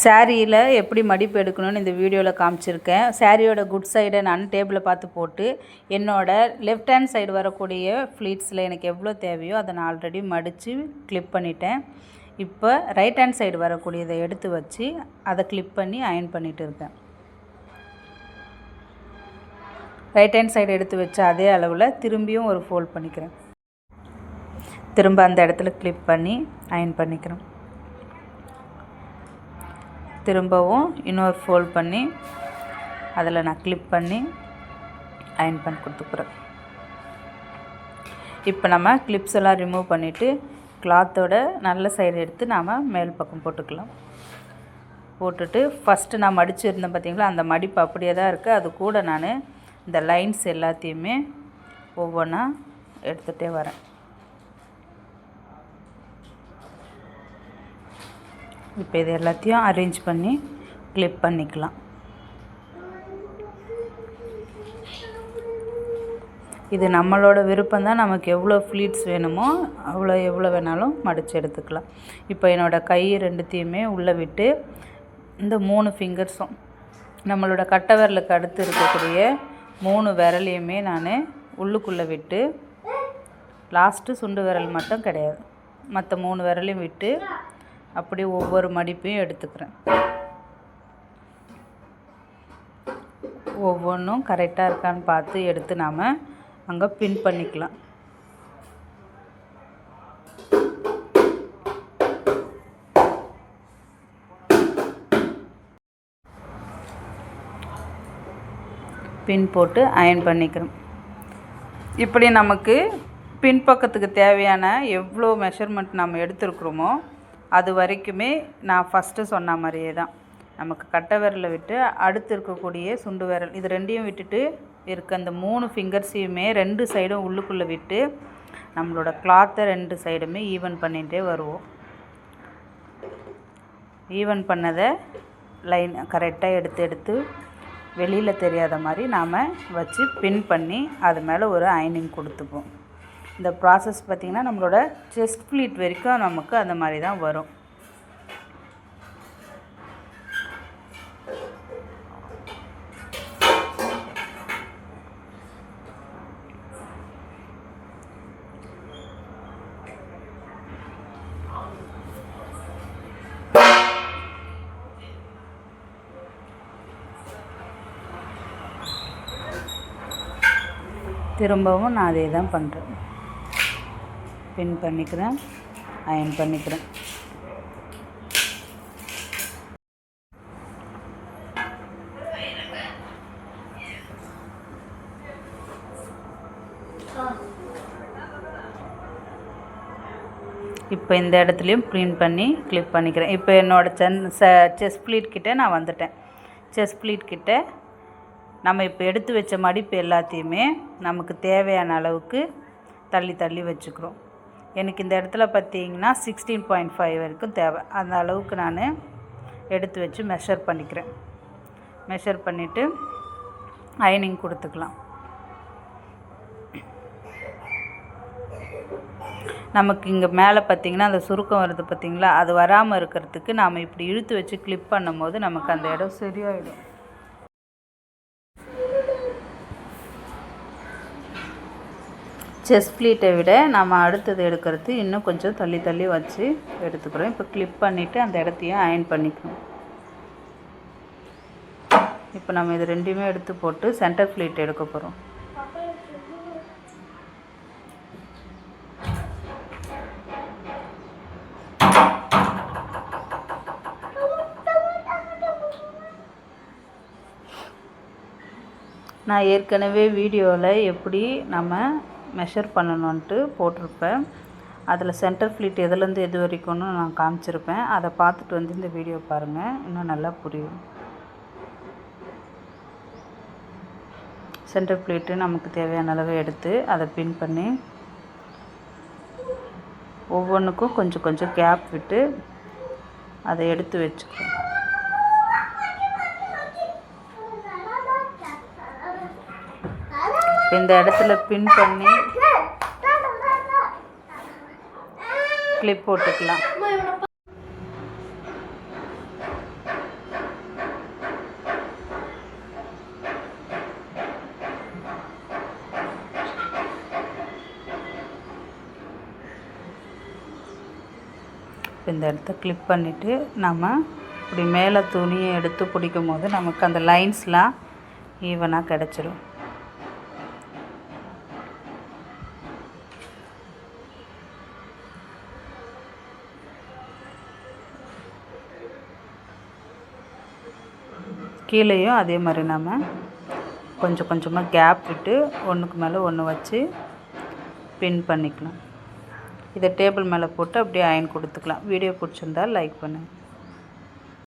சாரியில் எப்படி மடிப்பு எடுக்கணும்னு இந்த வீடியோவில் காமிச்சிருக்கேன். சாரியோட குட் சைடை நான் டேபிளை பார்த்து போட்டு என்னோடய லெஃப்ட் ஹேண்ட் சைடு வரக்கூடிய ஃப்ளீட்ஸில் எனக்கு எவ்வளோ தேவையோ அதை நான் ஆல்ரெடி மடித்து கிளிப் பண்ணிட்டேன். இப்போ ரைட் ஹேண்ட் சைடு வரக்கூடியதை எடுத்து வச்சு அதை கிளிப் பண்ணி அயன் பண்ணிகிட்டு இருக்கேன். ரைட் ஹேண்ட் சைடு எடுத்து வச்ச அதே அளவில் திரும்பியும் ஒரு ஃபோல்ட் பண்ணிக்கிறேன். திரும்ப அந்த இடத்துல கிளிப் பண்ணி அயன் பண்ணிக்கிறேன். திரும்பவும் இன்னொரு ஃபோல்ட் பண்ணி அதில் நான் கிளிப் பண்ணி அயன் பண்ணி கொடுத்துக்குறேன். இப்போ நம்ம கிளிப்ஸ் எல்லாம் ரிமூவ் பண்ணிவிட்டு கிளாத்தோட நல்ல சைடு எடுத்து நாம் மேல் பக்கம் போட்டுக்கலாம். போட்டுட்டு ஃபஸ்ட்டு நான் மடிச்சுருந்தேன் பார்த்திங்களா, அந்த மடிப்பு அப்படியே தான் இருக்குது. அது கூட நான் இந்த லைன்ஸ் எல்லாத்தையுமே ஒவ்வொன்றா எடுத்துகிட்டே வரேன். இப்போ இது எல்லாத்தையும் அரேஞ்ச் பண்ணி கிளிப் பண்ணிக்கலாம். இது நம்மளோட விருப்பம் தான். நமக்கு எவ்வளோ ஃப்ளீட்ஸ் வேணுமோ எவ்வளோ வேணாலும் மடித்து எடுத்துக்கலாம். இப்போ என்னோடய கை ரெண்டுத்தையுமே உள்ளே விட்டு இந்த 3 ஃபிங்கர்ஸும் நம்மளோட கட்டை விரலுக்கு அடுத்து இருக்கக்கூடிய 3 விரலையுமே நான் உள்ளுக்குள்ளே விட்டு, லாஸ்ட்டு சுண்டு விரல் மட்டும் கிடையாது, மற்ற 3 விரலையும் விட்டு அப்படியே ஒவ்வொரு மடிப்பையும் எடுத்துக்கிறேன். ஒவ்வொன்றும் கரெக்டாக இருக்கான்னு பார்த்து எடுத்து நாம் அங்கே பின் பண்ணிக்கலாம். பின் போட்டு அயன் பண்ணிக்கிறோம். இப்படி நமக்கு பின்பக்கத்துக்கு தேவையான எவ்வளோ மெஷர்மெண்ட் நம்ம எடுத்துருக்குறோமோ அது வரைக்குமே நான் ஃபஸ்ட்டு சொன்ன மாதிரியே தான். நமக்கு கட்டை விரலை விட்டு அடுத்து இருக்கக்கூடிய சுண்டு விரல் இது ரெண்டையும் விட்டுட்டு இருக்க அந்த 3 ஃபிங்கர்ஸையுமே 2 சைடும் உள்ளுக்குள்ளே விட்டு நம்மளோட கிளாத்தை 2 சைடுமே ஈவன் பண்ணிகிட்டே வருவோம். ஈவன் பண்ணதை லைன் கரெக்டாக எடுத்து வெளியில் தெரியாத மாதிரி நாம் வச்சு பின் பண்ணி அது மேலே ஒரு அயனிங் கொடுத்துப்போம். இந்த ப்ராசஸ் பார்த்திங்கன்னா நம்மளோட செஸ்ட் ஃப்ளீட் வரைக்கும் நமக்கு அந்த மாதிரி தான் வரும். திரும்பவும் நான் அதே தான் பண்ணுறேன். பின் பண்ணிக்கிறேன், அயன் பண்ணிக்கிறேன். இப்போ இந்த இடத்துலையும் பிரிண்ட் பண்ணி கிளிப் பண்ணிக்கிறேன். இப்போ என்னோடய செஸ்ட் ஃப்ளீட் கிட்டே நான் வந்துட்டேன். செஸ்ட் ஃப்ளீட் கிட்டே நம்ம இப்போ எடுத்து வச்ச மடிப்பு எல்லாத்தையுமே நமக்கு தேவையான அளவுக்கு தள்ளி வச்சுக்கிறோம். எனக்கு இந்த இடத்துல பார்த்திங்கன்னா 16.5 வரைக்கும் தேவை. அந்த அளவுக்கு நான் எடுத்து வச்சு மெஷர் பண்ணிக்கிறேன். மெஷர் பண்ணிவிட்டு அயனிங் கொடுத்துக்கலாம். நமக்கு இங்கே மேலே பார்த்திங்கன்னா அந்த சுருக்கம் வருது பார்த்திங்களா, அது வராமல் இருக்கிறதுக்கு நாம் இப்படி இழுத்து வச்சு கிளிப் பண்ணும் போது நமக்கு அந்த இடம் சரியாயிடும். செஸ்ட் ஃப்ளீட்டை விட நம்ம அடுத்தது எடுக்கிறது இன்னும் கொஞ்சம் தள்ளி வச்சு எடுத்துக்கிறோம். இப்போ கிளிப் பண்ணிவிட்டு அந்த இடத்தையும் அயன் பண்ணிக்கணும். இப்போ நம்ம இது ரெண்டையுமே எடுத்து போட்டு சென்டர் ஃப்ளீட் எடுக்க போகிறோம். நான் ஏற்கனவே வீடியோவில் எப்படி நம்ம மெஷர் பண்ணணுன்ட்டு போட்டிருப்பேன். அதில் சென்டர் ஃப்ளீட் எதுலேருந்து எது வரைக்கும்னு நான் காமிச்சிருப்பேன். அதை பார்த்துட்டு வந்து இந்த வீடியோ பாருங்கள், இன்னும் நல்லா புரியும். சென்டர் ஃப்ளீட்டு நமக்கு தேவையான அளவு எடுத்து அதை பின் பண்ணி ஒவ்வொன்றுக்கும் கொஞ்சம் கேப் விட்டு அதை எடுத்து வச்சுக்கணும். இந்த இடத்துல பின் பண்ணி கிளிப் போட்டுக்கலாம். இப்போ இந்த இடத்த கிளிப் பண்ணிவிட்டு நம்ம இப்படி மேலே துணியை எடுத்து பிடிக்கும் போது நமக்கு அந்த லைன்ஸ்லாம் ஈவனாக கிடச்சிரும். கீழேயும் அதே மாதிரி நம்ம கொஞ்சம் கொஞ்சமாக கேப் விட்டு ஒன்றுக்கு மேலே ஒன்று வச்சு பின் பண்ணிக்கலாம். இதை டேபிள் மேலே போட்டு அப்படியே அயன் கொடுத்துக்கலாம். வீடியோ பிடிச்சிருந்தால் லைக் பண்ணுங்கள்.